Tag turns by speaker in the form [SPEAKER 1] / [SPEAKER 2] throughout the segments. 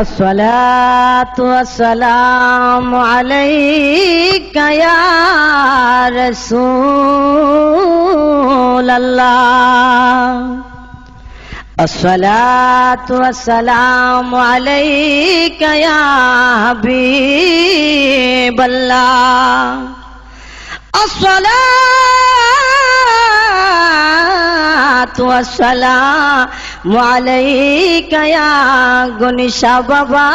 [SPEAKER 1] अस्सलातु वस्सलामु अलैका या रसूलल्लाह अस्सलातु वस्सलामु अलैका या हबीबल्लाह अस्सलातु वस्सलामु अलैका या गुनिशा बाबा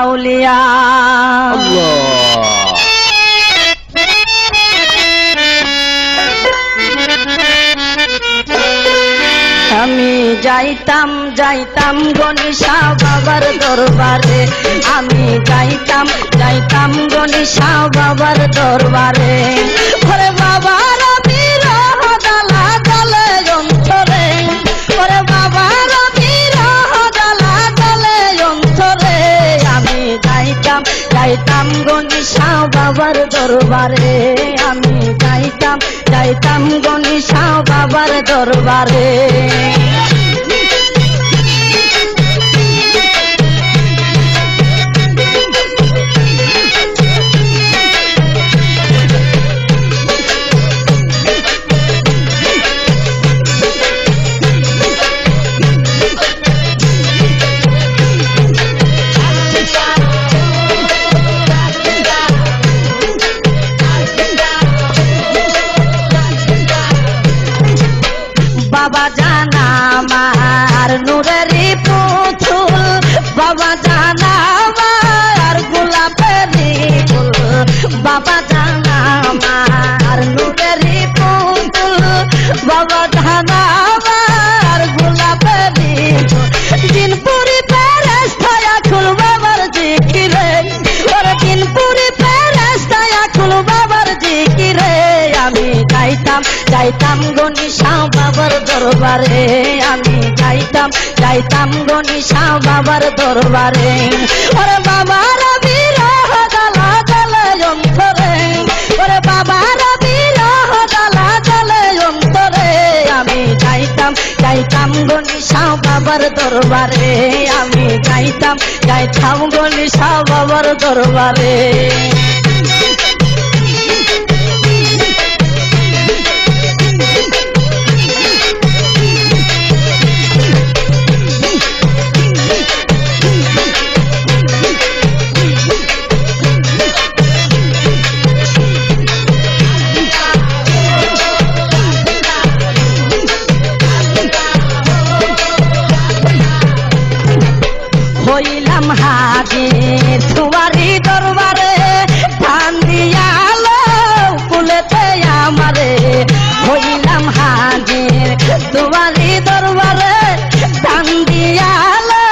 [SPEAKER 1] औलिया আমি যাইতাম যাইতাম গনিশা বাবার দরবারে আমি যাইতাম যাইতাম গনিশা বাবার দরবারে ওরে বাবার বিরহ জ্বালা জ্বলে অন্তরে ওরে বাবার বিরহ জ্বালা জ্বলে অন্তরে আমি যাইতাম যাইতাম গনিশা বাবার দরবারে আমি যাইতাম যাইতাম গনিশা বাবার দরবারে বাবা জানা আমার নূরেরই পুতুল বাবা জানা আমার গোলাপেরই ফুল বাবা জানা আমার নূরেরই পুতুল বাবা জানা আমার গোলাপেরই ফুল দিনপুরি ফেরেশতায়া খুল বাবার জিকিরে ওরে দিনপুরি ফেরেশতায়া খুল বাবার জিকিরে আমি যাইতাম যাইতাম গনিশা বাবার দরবারে আমি যাইতাম যাইতাম গনিশা বাবার দরবারে ওরে বাবার বিরহ জ্বালা জ্বলে অন্তরে ওরে বাবার বিরহ জ্বালা জ্বলে অন্তরে আমি যাইতাম যাইতাম গনিশা বাবার দরবারে আমি যাইতাম যাইতাম গনিশা বাবার দরবারে হইলাম হাজির তোমারই দরবারে ধান দিয়ালো কুলেতে আমারে হইলাম হাজির তোমারই দরবারে ধান দিয়ালো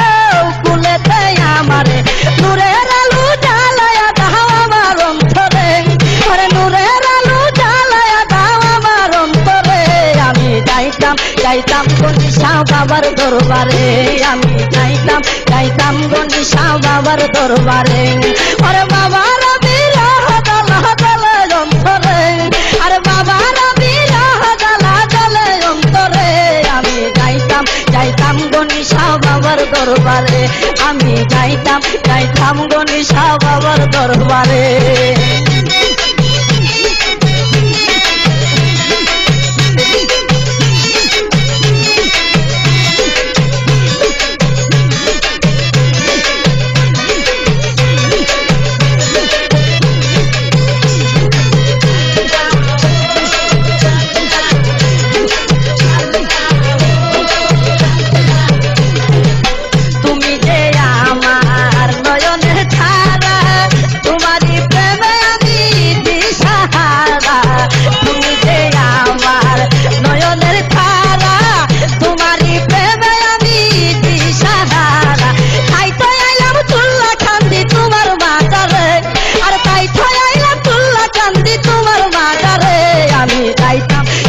[SPEAKER 1] কুলেতে আমারে নূরের আলো জ্বালায়া দাও আমার অন্তরে ওরে নূরের আলো জ্বালায়া দাও আমার অন্তরে আমি যাইতাম যাইতাম গনিশা বাবার দরবারে আমি যাইতাম যাইতাম গনিশা বাবার দরবারে ওরে বাবার বিরহ জ্বালা জ্বলে অন্তরে আরে বাবার বিরহ জ্বালা জ্বলে অন্তরে আমি যাইতাম যাইতাম গনিশা বাবার দরবারে আমি যাইতাম যাইতাম গনিশা বাবার দরবারে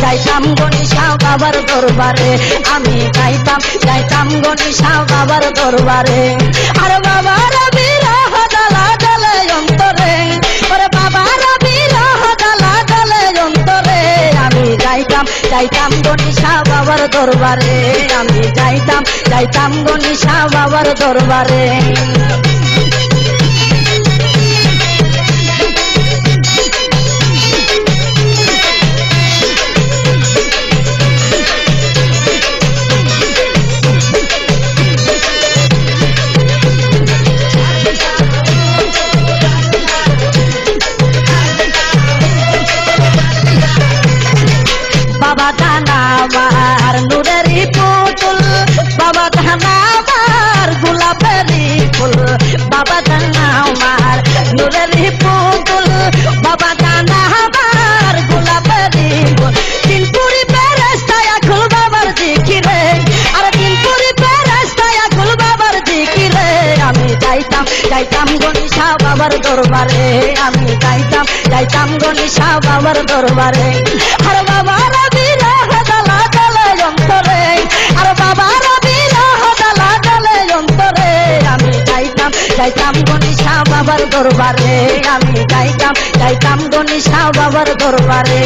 [SPEAKER 1] যাইতাম গনিশা বাবার দরবারে আমি যাইতাম যাইতাম গনিশা বাবার দরবারে আর বাবার বিরহ জ্বালা জ্বলে অন্তরে ওরে বাবার বিরহ জ্বালা জ্বলে অন্তরে আমি যাইতাম যাইতাম গণিশা বাবার দরবারে আমি যাইতাম গণিশা বাবার দরবারে বাবা দানা আমার নুরেরই পুতুল বাবা দানা আমার গোলাপেরই ফুল বাবা দানা আমার নুরেরই পুতুল বাবা দানা আমার গোলাপেরই ফুল দিনপুরি পেরেস্তায় খুল বাবার জিকিরে আর দিনপুরি পেরেস্তায় খুল বাবার জিকিরে আমি যাইতাম গণিশা বাবার দরবারে আমি যাইতাম গণিশা বাবার দরবারে আর বাবার বিরহ জ্বালা জ্বালে অন্তরে আর বাবার বিরহ জ্বালা জ্বালে অন্তরে আমি যাইতাম গণিশা বাবার দরবারে আমি যাইতাম গণিশা বাবার দরবারে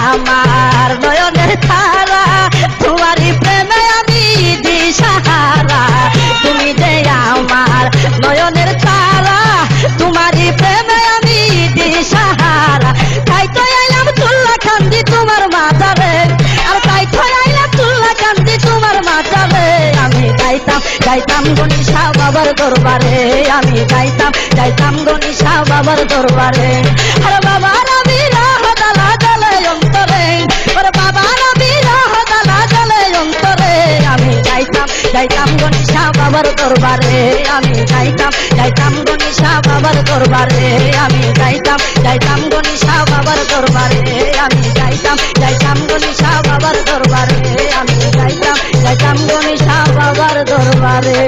[SPEAKER 1] আমার নয়নের তারা তোমারই প্রেমে আমি দিশাহারা তুমি যে আমার নয়নের তারা তোমারই প্রেমে আমি দিশাহারা তাই তো আইলাম তুল্লা কান্দি তোমার মাথারে আর তাই তো আইলাম তুল্লা কান্দি তোমার মাথারে আমি যাইতাম গণিশা বাবার দরবারে আমি যাইতাম গণিশা বাবার দরবারে আর বাবার বিরহ জ্বালা জ্বালে অন্তরে ওর বাবার বিরহ জ্বালা জ্বালে অন্তরে আমি যাইতাম গণিশা বাবার দরবারে আমি যাইতাম গণিশা বাবার দরবারে আমি যাইতাম গণিশা বাবার দরবারে আমি যাইতাম গণিশা বাবার দরবারে আমি যাইতাম গণিশা বাবার দরবারে